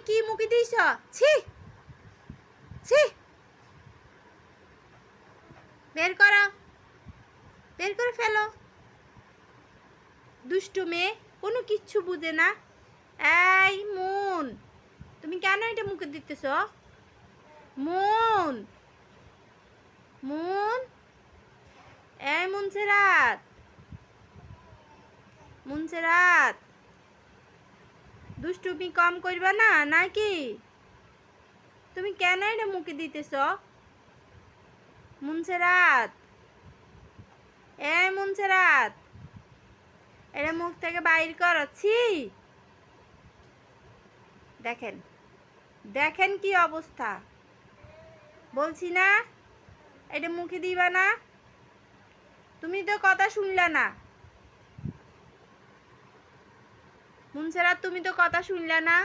কি মুখে দিছ? ছি ছি, বের করো, বের করে ফেলো। দুষ্টু মেয়ে, কোনো কিচ্ছু বুঝে না। এই মুন, তুমি কেন এটা মুখে দিতেছ? মুন, মুন, এই মুনসেরাত, মুনসেরাত, দুষ্টুমি কম করবা না নাকি? তুমি কেন এটা মুখে দিতেছ? মুনসেরাত, এই মুনসেরাত, এটা মুখ থেকে বাইর করছি। দেখেন, দেখেন কি অবস্থা, বলছি না এটা মুখে দিবা না। তুমি তো কথা শুনলা না মুনসেরাত, তুমি তো কথা শুনলা না।